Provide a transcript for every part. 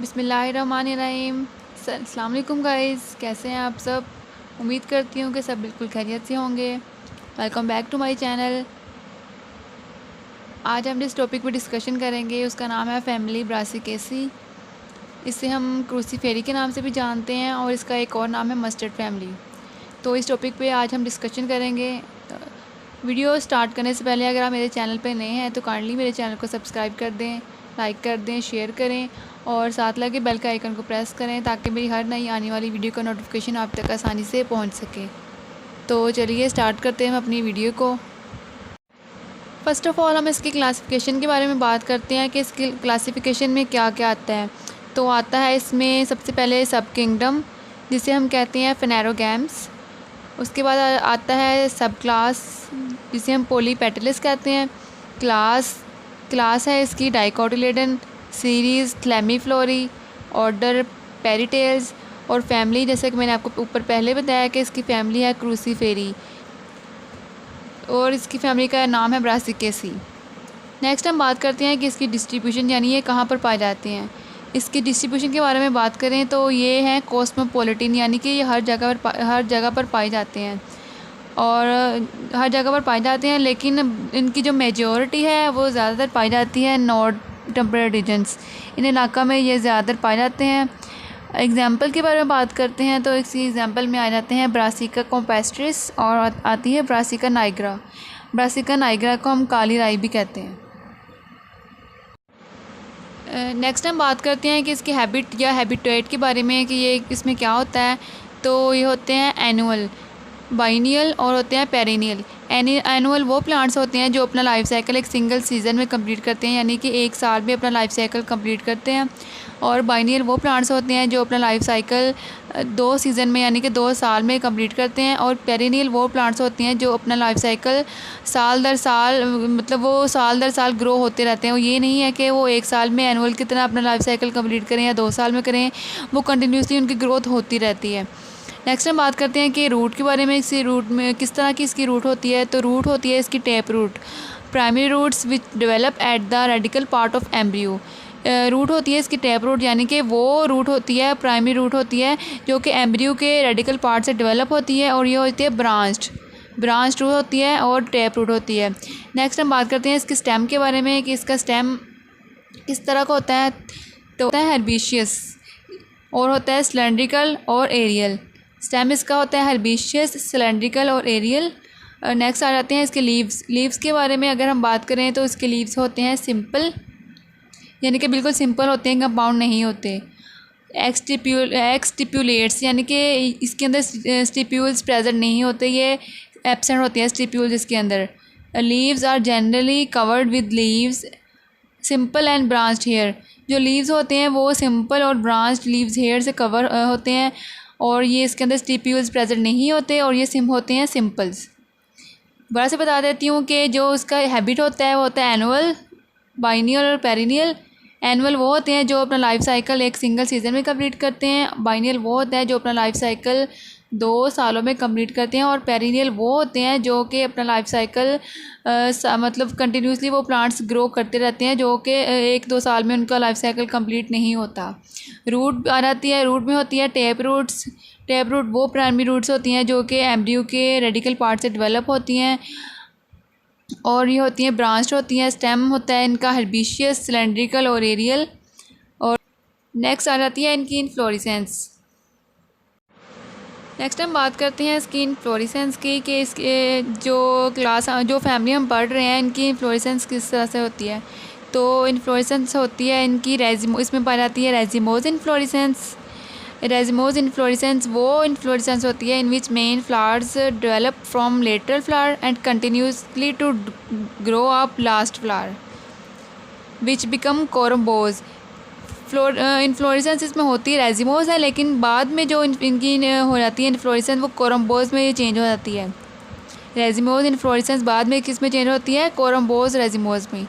बिस्मिल्लाहिर्रहमानिर्रहीम। अस्सलाम वालेकुम गाइस, कैसे हैं आप सब। उम्मीद करती हूँ कि सब बिल्कुल खैरियत से होंगे। Welcome back to my channel. आज हम जिस टॉपिक पर डिस्कशन करेंगे उसका नाम है फैमिली ब्रासिकेसी। इसे हम क्रूसीफेरी के नाम से भी जानते हैं और इसका एक और नाम है मस्टर्ड फैमिली। तो इस टॉपिक पे आज हम डिस्कशन करेंगे। वीडियो स्टार्ट करने से पहले अगर आप मेरे चैनल पे नए हैं तो काइंडली मेरे चैनल को सब्सक्राइब कर दें, लाइक कर दें, शेयर करें और साथ लगे बेल का आइकन को प्रेस करें ताकि मेरी हर नई आने वाली वीडियो का नोटिफिकेशन आप तक आसानी से पहुंच सके। तो चलिए स्टार्ट करते हैं हम अपनी वीडियो को। फ़र्स्ट ऑफ़ ऑल हम इसकी क्लासिफ़िकेशन के बारे में बात करते हैं कि इसकी क्लासिफ़िकेशन में क्या क्या आता है। तो आता है इसमें सबसे पहले सब किंगडम, जिसे हम कहते हैं फेनेरोगैम्स। उसके बाद आता है सब क्लास, जिसे हम पोलीपेटलिस कहते हैं। क्लास है इसकी डाइकोटिलेडन, सीरीज़ थ्लेमीफ्लोरी, ऑर्डर पेरिटेल्स और फैमिली जैसे कि मैंने आपको ऊपर पहले बताया कि इसकी फैमिली है क्रूसीफेरी और इसकी फैमिली का नाम है ब्रासिकेसी। नेक्स्ट हम बात करते हैं कि इसकी डिस्ट्रीब्यूशन यानी ये कहाँ पर पाए जाते हैं। इसकी डिस्ट्रीब्यूशन के बारे में बात करें तो ये हैं कॉस्मोपॉलिटन, यानी कि ये हर जगह पर पाए जाते हैं और हर जगह पर पाए जाते हैं, लेकिन इनकी जो मेजॉरिटी है वो ज़्यादातर पाई जाती है नॉर्थ टेम्परेट रीजन्स। इन इलाका में ये ज़्यादातर पाए जाते हैं। एग्जाम्पल के बारे में बात करते हैं तो इसी एग्जाम्पल में आ जाते हैं ब्रासिका कॉम्पेस्ट्रिस और आती है ब्रासिका नाइग्रा। ब्रासिका नाइग्रा को हम काली राई भी कहते हैं। नेक्स्ट हम बात करते हैं कि इसकी हैबिट या हैबिटेट के बारे में कि ये इसमें क्या होता है। तो ये होते हैं एनुअल, बाइनियल और होते हैं पेरिनियल। एनुअल वो प्लांट्स होते हैं जो अपना लाइफ साइकिल एक सिंगल सीज़न में कंप्लीट करते हैं, यानी कि एक साल में अपना लाइफ साइकिल कंप्लीट करते हैं। और बाइनियल वो प्लांट्स होते हैं जो अपना लाइफ साइकिल 2 सीज़न में यानी कि 2 साल में कंप्लीट करते हैं। और पेरिनियल वो प्लांट्स होते हैं जो अपना लाइफ साइकिल साल दर साल मतलब वो साल दर साल ग्रो होते रहते हैं। वो ये नहीं है कि वो एक साल में एनुअल की तरह अपना लाइफ साइकिल कंप्लीट करें या 2 साल में करें, वो कंटिन्यूसली उनकी ग्रोथ होती रहती है। नेक्स्ट हम बात करते हैं कि रूट के बारे में। इसी रूट में किस तरह की इसकी रूट होती है। तो रूट होती है इसकी tap root, primary roots which develop at the radical part of embryo. Root होती है इसकी टैप रूट, यानी कि वो रूट होती है, प्राइमरी रूट होती है जो कि एम्ब्रियो के रेडिकल पार्ट से डेवलप होती है और ये होती है ब्रांच्ड रूट होती है और टैप रूट होती है। नेक्स्ट हम बात करते हैं इसके स्टेम के बारे में कि इसका स्टेम किस तरह का होता है। तो होता है हर्बिशियस और होता है सिलेंड्रिकल और एरियल। स्टेम इसका होता है हर्बिशियस, सिलेंड्रिकल और एरियल। नेक्स्ट आ जाते हैं इसके लीव्स के बारे में। अगर हम बात करें तो इसके लीव्स होते हैं सिंपल, यानी कि बिल्कुल सिंपल होते हैं, कंपाउंड नहीं होते। एक्सटिप्यूलेट्स, यानी कि इसके अंदर स्टिप्यूल्स प्रेजेंट नहीं होते, ये एब्सेंट होते हैं स्टिप्यूल्स इसके अंदर। Leaves are generally covered with leaves simple and branched hair. जो लीव्स होते हैं वो सिंपल और ब्रांच्ड लीव्स हेयर से कवर होते हैं और ये इसके अंदर स्टिप्यूल्स प्रेजेंट नहीं होते और ये होते हैं सिंपल्स। बड़ा से बता देती हूँ कि जो उसका हैबिट होता है वो होता है एनुअल, बाइनियल और पेरिनियल। एनुअल वो होते हैं जो अपना लाइफ साइकिल एक सिंगल सीज़न में कंप्लीट करते हैं। बाइनियल वो होता है जो अपना लाइफ साइकिल 2 सालों में कंप्लीट करते हैं। और पेरिनियल वो होते हैं जो कि अपना लाइफ साइकिल मतलब कंटिन्यूसली वो प्लांट्स ग्रो करते रहते हैं, जो कि 1-2 साल में उनका लाइफ साइकिल कंप्लीट नहीं होता। रूट आ जाती है, रूट में होती है टैप रूट्स। टैप रूट वो प्राइमरी रूट्स होती हैं जो कि एम्ब्रियो के रेडिकल पार्ट से डेवलप होती हैं और ये होती हैं ब्रांच्ड होती हैं। स्टेम होता है इनका हर्बिशियस, सिलेंड्रिकल और एरियल। और नेक्स्ट आ जाती है इनकी इनफ्लोरेसेंस। नेक्स्ट हम बात करते हैं इसकी इनफ्लोरेसेंस की कि इसके जो फैमिली हम पढ़ रहे हैं इनकी इनफ्लोरेसेंस किस तरह से होती है। तो इनफ्लोरेसेंस होती है इनकी इसमें पाई जाती है रेजिमोज इनफ्लोरेसेंस। रेजिमोज इनफ्लोरेसेंस वो इनफ्लोरेसेंस होती है in which main flowers develop from lateral flower and continuously to grow up last flower which become corymbose. Inflorescence इसमें होती है रेजिमोज है, लेकिन बाद में जो इनकी हो जाती है इनफ्लोरेसेंस वो कोरम्बोज में चेंज हो जाती है। रेजिमोज इनफ्लोरेसेंस बाद में किस में चेंज होती है, कोरम्बोज रेजिमोज में।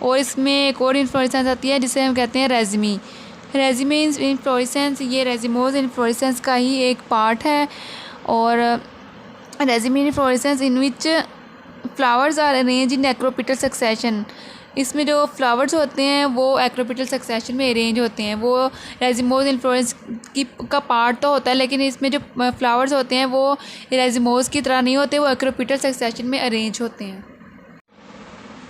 और इसमें एक और इनफ्लोरेसेंस आती है जिसे हम कहते हैं रेजिमी इनफ्लोरेसेंस। ये रेजिमोज इनफ्लोरेसेंस का ही एक पार्ट है। और raceme inflorescence in which flowers are arrange in acropetal succession. इसमें जो फ्लावर्स होते हैं वो एक्रोपिटल सक्सेशन में अरेंज होते हैं। वो रेजिमोज इन्फ्लोरेंस का पार्ट तो होता है, लेकिन इसमें जो फ्लावर्स होते हैं वो रेजिमोज की तरह नहीं होते, वो एक्रोपिटल सक्सेशन में अरेंज होते हैं।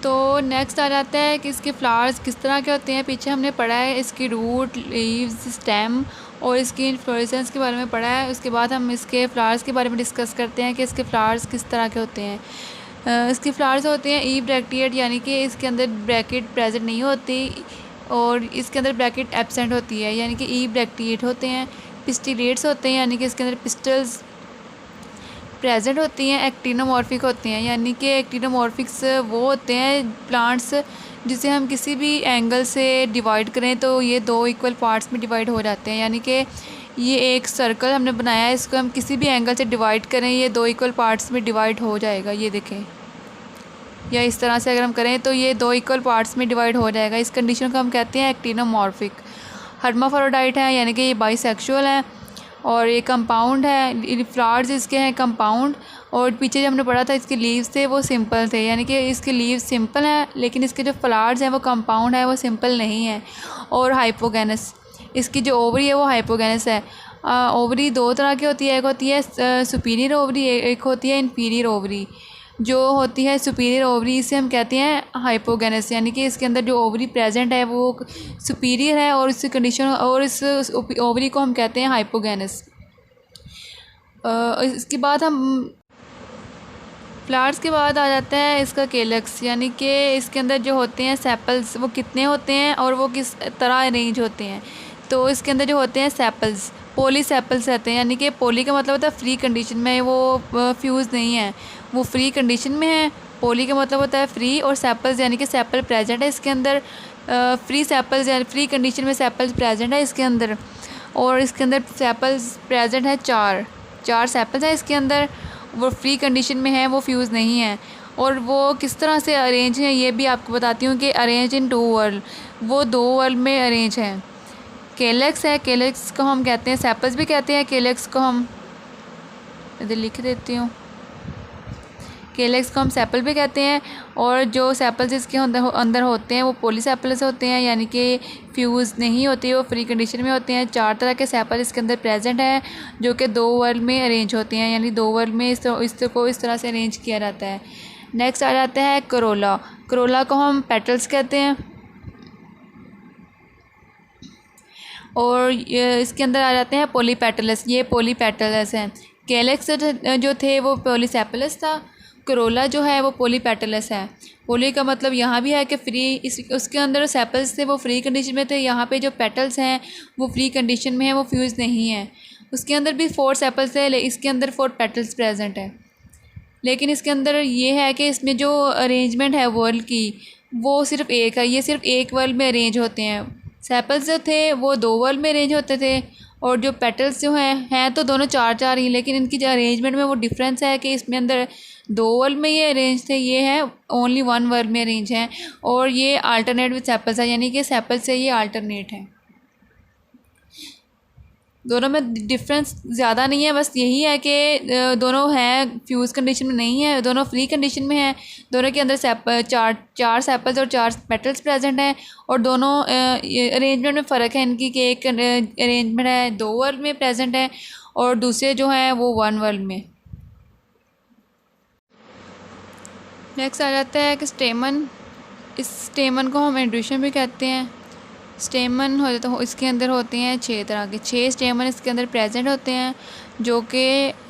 तो नेक्स्ट आ जाता है कि इसके फ्लावर्स किस तरह के होते हैं। पीछे हमने पढ़ा है इसकी रूट, लीव्स, स्टेम और इसकी इन्फ्लोरेसेंस के बारे में पढ़ा है। उसके बाद हम इसके फ्लावर्स के बारे में डिस्कस करते हैं कि इसके फ्लावर्स किस तरह के होते हैं। इसके फ्लावर्स होते हैं ई ब्रैक्टिएट, यानी कि इसके अंदर ब्रैकेट प्रेजेंट नहीं होती और इसके अंदर ब्रैकेट एब्सेंट होती है, यानी कि ई ब्रैक्टिएट होते हैं। पिस्टिलेट्स होते हैं, यानी कि इसके अंदर पिस्टल्स प्रेजेंट होती हैं। एक्टिनोमॉर्फिक होते हैं, यानी कि एक्टिनोमॉर्फिक्स वो होते हैं प्लांट्स जिसे हम किसी भी एंगल से डिवाइड करें तो ये दो इक्वल पार्ट्स में डिवाइड हो जाते हैं। यानी कि ये एक सर्कल हमने बनाया है, इसको हम किसी भी एंगल से डिवाइड करें ये दो इक्वल पार्ट्स में डिवाइड हो जाएगा। ये देखें, या इस तरह से अगर हम करें तो ये दो इक्वल पार्ट्स में डिवाइड हो जाएगा। इस कंडीशन को हम कहते हैं एक्टिनोमॉर्फिक। हर्माफ्रोडाइट है, यानी कि ये बाइसेक्सुअल है और ये कंपाउंड है। फ्लावर्स इसके हैं कंपाउंड, और पीछे जो हमने पढ़ा था इसके लीव्स थे वो सिंपल थे, यानी कि इसके लीव्स सिंपल हैं लेकिन इसके जो फ्लावर्स हैं वो कंपाउंड है, वो सिंपल नहीं है। और हाइपोगेनस, इसकी जो ओवरी है वो हाइपोगेनस है। ओवरी दो तरह की होती है, एक होती है सुपीरियर ओवरी, एक होती है इन्फीरियर ओवरी। जो होती है सुपीरियर ओवरी इसे हम कहते हैं हाइपोगेनस, यानी कि इसके अंदर जो ओवरी प्रेजेंट है वो सुपीरियर है और इस कंडीशन और इस ओवरी को हम कहते हैं हाइपोगेनस। इसके बाद हम फ्लावर्स के बाद आ जाता है इसका केलक्स, यानी कि इसके अंदर जो होते हैं सेपल्स वो कितने होते हैं और वो किस तरह अरेंज होते हैं। तो इसके अंदर जो होते हैं सेपल्स, पोली सेपल्स रहते हैं, यानी कि पोली का मतलब होता है फ्री कंडीशन में, वो फ्यूज़ नहीं है, वो फ्री कंडीशन में है। पोली का मतलब होता है फ्री, और सेपल्स यानी कि सेपल प्रेजेंट है इसके अंदर। फ्री सेपल्स यानी फ्री कंडीशन में सेपल्स प्रेजेंट है इसके अंदर, और इसके अंदर सेपल्स प्रेजेंट है चार सेपल्स हैं इसके अंदर। वो फ्री कंडीशन में है, वो फ्यूज़ नहीं है। और वो किस तरह से अरेंज हैं ये भी आपको बताती हूँ कि अरेंज इन टू वर्ल्ड, वो दो वर्ल्ड में अरेंज हैं। केलेक्स है, केलेक्स को हम कहते हैं सेपल्स भी कहते हैं, केलेक्स को हम इधर लिख देती हूँ, केलेक्स को हम सेपल भी कहते हैं। और जो सेपल्स इसके अंदर होते हैं वो पोलीसेपल्स होते हैं, यानी कि फ्यूज़ नहीं होती, वो फ्री कंडीशन में होते हैं। 4 तरह के सेपल इसके अंदर प्रेजेंट हैं जो कि दो वर्ल्ड में अरेंज होते हैं, यानी दो वर्ल्ड में इस तरह से अरेंज किया जाता है। नेक्स्ट आ जाता है करोला। करोला को हम पेटल्स कहते हैं, और इसके अंदर आ जाते हैं पॉलीपेटलस, ये पॉलीपेटलस हैं। कैलेक्स जो थे वो पॉलीसेपलस था, करोला जो है वो पॉलीपेटलस है। पॉली का मतलब यहाँ भी है कि फ्री, उसके अंदर सेपल्स थे वो फ्री कंडीशन में थे, यहाँ पे जो पेटल्स हैं वो फ्री कंडीशन में है, वो फ्यूज़ नहीं है। उसके अंदर भी 4 सेपल्स है, इसके अंदर 4 पेटल्स प्रेजेंट है। लेकिन इसके अंदर ये है कि इसमें जो अरेंजमेंट है वर्ल्ड की वो सिर्फ एक है, ये सिर्फ एक वर्ल्ड में अरेंज होते हैं। सेपल्स जो थे वो 2 वर्ल्ड में अरेंज होते थे, और जो पेटल्स जो हैं तो दोनों 4 ही, लेकिन इनकी जो अरेंजमेंट में वो डिफरेंस है कि इसमें अंदर 2 वर्ल्ड में ये अरेंज थे, ये है ओनली 1 वर्ल्ड में अरेंज हैं। और ये अल्टरनेट विद सेपल्स है, यानी कि सेपल्स से ये अल्टरनेट है। दोनों में डिफरेंस ज़्यादा नहीं है, बस यही है कि दोनों हैं फ्यूज़ कंडीशन में नहीं है, दोनों फ्री कंडीशन में हैं। दोनों के अंदर चार सेपल्स और 4 पेटल्स प्रेजेंट हैं, और दोनों अरेंजमेंट में फ़र्क है इनकी कि एक अरेंजमेंट है 2 वर्ल्ड में प्रेजेंट है और दूसरे जो हैं वो 1 वर्ल्ड में। नेक्स्ट आ जाता है कि स्टेमन। इस स्टेमन को हम एंड्यूशन भी कहते हैं। स्टेमन हो तो इसके अंदर होते हैं 6 तरह के, 6 स्टेमन इसके अंदर प्रेजेंट होते हैं जो कि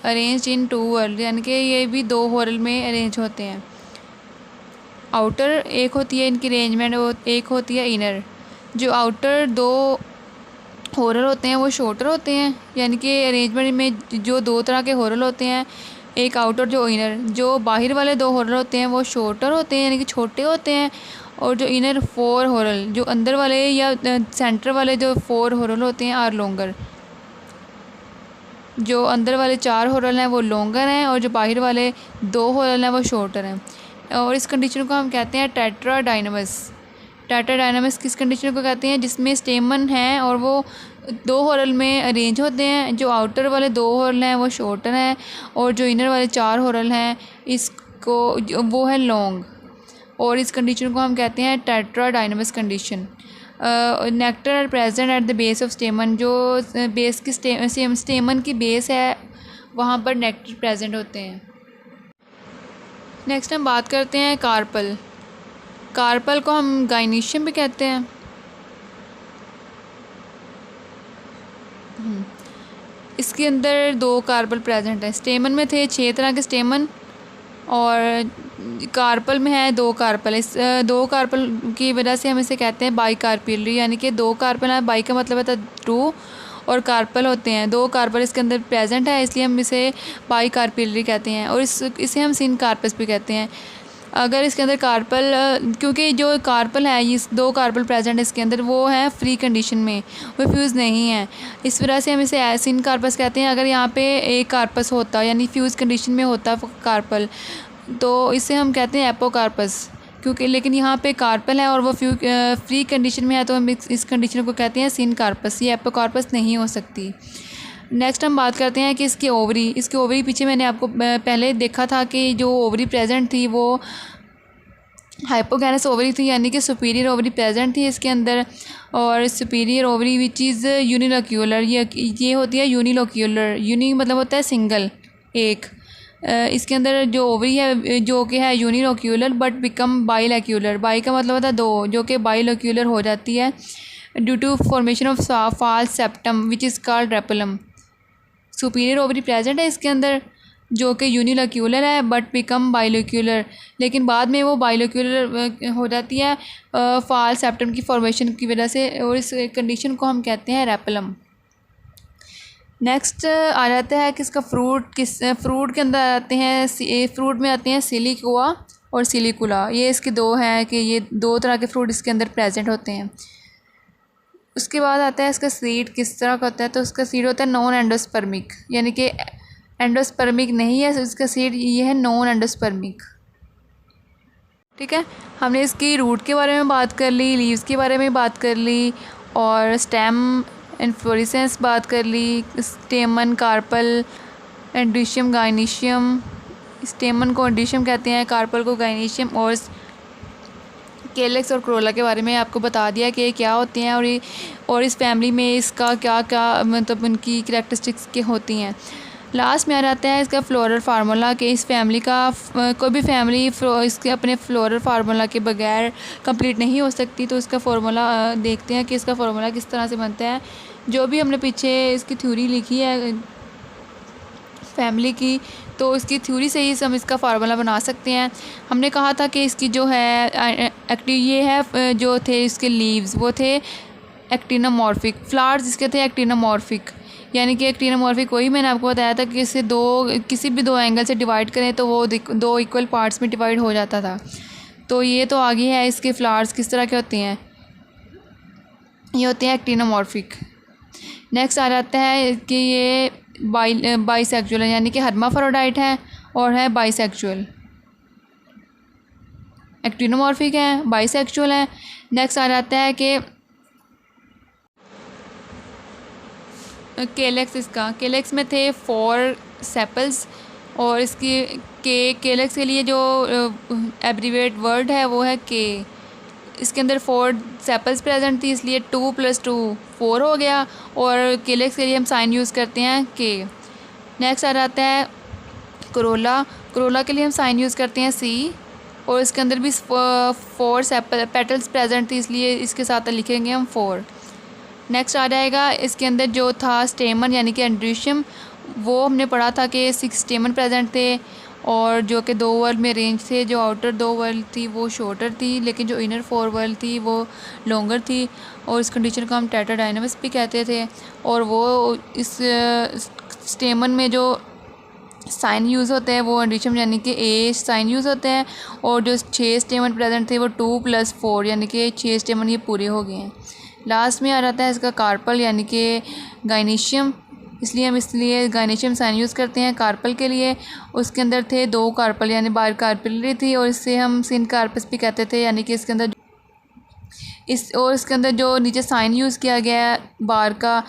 अरेंज इन 2 वर्ल्ड, यानी कि ये भी 2 वर्ल्ड में अरेंज होते हैं। आउटर एक होती है इनकी अरेंजमेंट, वो एक होती है इनर। जो आउटर 2 हॉरल होते हैं वो शॉर्टर होते हैं, यानी कि अरेंजमेंट में जो 2 तरह के हॉरल होते हैं, एक आउटर जो इनर। जो बाहर वाले 2 हॉरल होते हैं वो शॉर्टर होते हैं, यानी कि छोटे होते हैं, और जो इनर 4 हॉरल, जो अंदर वाले या सेंटर वाले जो 4 हॉरल होते हैं आर लॉन्गर। जो अंदर वाले 4 हॉरल हैं वो लॉन्गर हैं, और जो बाहर वाले 2 हॉरल हैं वो शॉर्टर हैं। और इस कंडीशन को हम कहते हैं टेट्राडाइनमस। टेट्राडाइनमस किस कंडीशन को कहते हैं जिसमें स्टेमन है और वो 2 हॉरल में अरेंज होते हैं। जो आउटर वाले 2 हॉरल हैं वो शॉर्टर हैं, और जो इनर वाले 4 हॉरल हैं इसको वो है लॉन्ग। और इस कंडीशन को हम कहते हैं tetradynamous condition. Nectar are present at the base of stamen, जो बेस की स्टेमन की बेस है वहाँ पर नेक्टर प्रेजेंट होते हैं। नेक्स्ट हम बात करते हैं कार्पल। कार्पल को हम गाइनीशियम भी कहते हैं। इसके अंदर 2 कार्पल प्रेजेंट हैं। स्टेमन में थे 6 तरह के स्टेमन और कार्पल में है 2 कार्पल। इस 2 कार्पल की वजह से हम इसे कहते हैं बाई कार्पिलरी, यानी कि 2 कार्पल है। बाई का मतलब होता है 2 और कार्पल होते हैं 2 कार्पल इसके अंदर प्रेजेंट है, इसलिए हम इसे बाई कार्पिलरी कहते हैं। और इसे हम सिन कार्पस भी कहते हैं। अगर इसके अंदर कार्पल, क्योंकि जो कार्पल है इस 2 कार्पल प्रेजेंट इसके अंदर वो है फ्री कंडीशन में, वो फ्यूज़ नहीं है, इस वजह से हम इसे सिन कार्पस कहते हैं। अगर यहाँ पे एक कार्पस होता यानी फ्यूज़ कंडीशन में होता कार्पल तो इसे हम कहते हैं एपोकार्पस, क्योंकि लेकिन यहाँ पे कार्पल है और वो फ्री कंडीशन में है तो हम इस कंडीशन को कहते हैं सिन कार्पस। ये एपोकार्पस नहीं हो सकती। नेक्स्ट हम बात करते हैं कि इसकी ओवरी पीछे मैंने आपको पहले देखा था कि जो ओवरी प्रेजेंट थी वो हाइपोगैनस ओवरी थी, यानी कि सुपीरियर ओवरी प्रेजेंट थी इसके अंदर। और superior ovary which is unilocular, ये होती है यूनिलोक्यूलर। यूनि मतलब होता है सिंगल, एक। इसके अंदर जो ओवरी है जो कि है यूनिलोक्यूलर बट बिकम बाइलोक्यूलर। बाई का मतलब होता है 2, जो कि बाइलोक्यूलर हो जाती है due to formation of false septum which is called replum. Superior ovary present है इसके अंदर जो कि यूनिलोक्यूलर है बट बिकम बाइलोक्यूलर, लेकिन बाद में वो बाइलोक्यूलर हो जाती है फॉल्स सेप्टम की फॉर्मेशन की वजह से, और इस कंडीशन को हम कहते हैं रेपलम। नेक्स्ट आ जाता है कि इसका फ्रूट के अंदर आते हैं, फ्रूट में आते हैं सिलिकुआ और सिलिकुला। ये इसके 2 हैं कि ये 2 तरह के फ्रूट इसके अंदर प्रेजेंट होते हैं। उसके बाद आता है इसका सीड किस तरह का होता है, तो उसका सीड होता है नॉन एंडोस्पर्मिक, यानी कि एंडोस्पर्मिक नहीं है इसका सीड, ये है नॉन एंडोस्पर्मिक। ठीक है, हमने इसकी रूट के बारे में बात कर ली, लीव्स के बारे में बात कर ली, और स्टेम इन्फ्लोरेसेंस बात कर ली, स्टेमन, कार्पल, एंड्रीशियम, गाइनीशियम। स्टेमन को एंड्रीशियम कहते हैं, कार्पल को गाइनीशियम, और केलेक्स और क्रोला के बारे में आपको बता दिया कि क्या होते हैं और इस फैमिली में इसका क्या क्या मतलब उनकी करैक्टरिस्टिक्स के होती हैं। लास्ट में आ जाता है इसका फ्लोरल फार्मूला कि इस फैमिली का कोई भी फैमिली इसके अपने फ्लोरल फार्मूला के बगैर कंप्लीट नहीं हो सकती। तो इसका फार्मूला देखते हैं कि इसका फार्मूला किस तरह से बनता है। जो भी हमने पीछे इसकी थ्योरी लिखी है फैमिली की, तो इसकी थ्योरी से ही हम इसका फार्मूला बना सकते हैं। हमने कहा था कि इसकी जो है ये है जो थे इसके लीव्स वो थे एक्टिनोमॉर्फिक, फ्लावर्स इसके थे एक्टिनोमॉर्फिक, यानी कि एक्टिनोमॉर्फिक वही मैंने आपको बताया था कि इसे किसी भी 2 एंगल से डिवाइड करें तो वो 2 इक्वल पार्ट्स में डिवाइड हो जाता था। तो ये तो आगे है इसके फ्लावर्स किस तरह के होते हैं, ये होते हैं एक्टिनोमॉर्फिक। नेक्स्ट आ जाता है कि ये बाइसेक्सुअल है, यानी कि हर्माफ्रोडाइट है और है बाइसेक्सुअल। एक्टिनोमॉर्फिक है, बाइसेक्सुअल है। नेक्स्ट आ जाता है कि केलेक्स, इसका केलेक्स में थे 4 सेपल्स, और इसकी केलेक्स के लिए जो एब्रीवेट वर्ड है वो है के। इसके अंदर 4 सेपल्स प्रेजेंट थी, इसलिए 2 + 2 4 हो गया, और केलेक्स के लिए हम साइन यूज़ करते हैं के। नेक्स्ट आ जाता है कोरोला के लिए हम साइन यूज़ करते हैं सी, और इसके अंदर भी 4 पेटल्स प्रेजेंट थी, इसलिए इसके साथ लिखेंगे हम 4। नेक्स्ट आ जाएगा इसके अंदर जो था स्टेमन यानी कि एंड्रीशियम, वो हमने पढ़ा था कि 6 स्टेमन प्रेजेंट थे, और जो कि 2 वर्ल में रेंज थे। जो आउटर 2 वर्ल थी वो शॉर्टर थी, लेकिन जो इनर 4 वर्ल थी वो लॉन्गर थी, और इस कंडीशन को हम टेट्राडाइनमस भी कहते थे। और वो इस स्टेमन में जो साइन यूज़ होते हैं वो एंड्रीशियम यानी कि ए साइन यूज़ होते हैं, और जो 6 स्टेमन प्रेजेंट थे वो 2 + 4 यानी कि 6 स्टेमन ये पूरे हो गए हैं। लास्ट में आ जाता है इसका कार्पल यानी कि गाइनीशियम, इसलिए गाइनीशियम साइन यूज़ करते हैं कार्पल के लिए। उसके अंदर थे 2 कार्पल यानी बार कार्पलरी थी, और इससे हम सिन कार्पस भी कहते थे, यानी कि इसके अंदर इसके अंदर जो नीचे साइन यूज़ किया गया है बार का,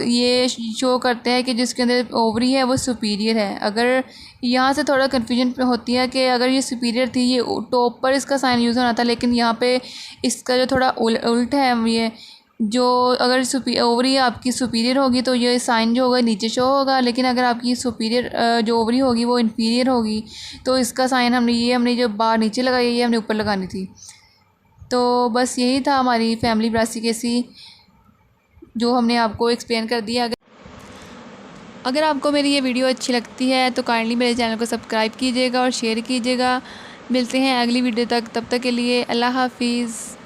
ये शो करते हैं कि जिसके अंदर ओवरी है वो सुपीरियर है। अगर यहाँ से थोड़ा कन्फ्यूजन होती है कि अगर ये सुपीरियर थी, ये टॉप पर इसका साइन यूज़ होना था, लेकिन यहाँ पे इसका जो थोड़ा उल्ट है, ये जो अगर ओवरी आपकी सुपीरियर होगी तो ये साइन जो होगा नीचे शो होगा, लेकिन अगर आपकी सुपीरियर जो ओवरी होगी वो इन्फीरियर होगी तो इसका साइन हमने जो बार नीचे लगाई है ये हमने ऊपर लगानी थी। तो बस यही था हमारी फैमिली ब्रासिकेसी जो हमने आपको एक्सप्लेन कर दिया। अगर आपको मेरी ये वीडियो अच्छी लगती है तो काइंडली मेरे चैनल को सब्सक्राइब कीजिएगा और शेयर कीजिएगा। मिलते हैं अगली वीडियो तक, तब तक के लिए अल्लाह हाफिज़।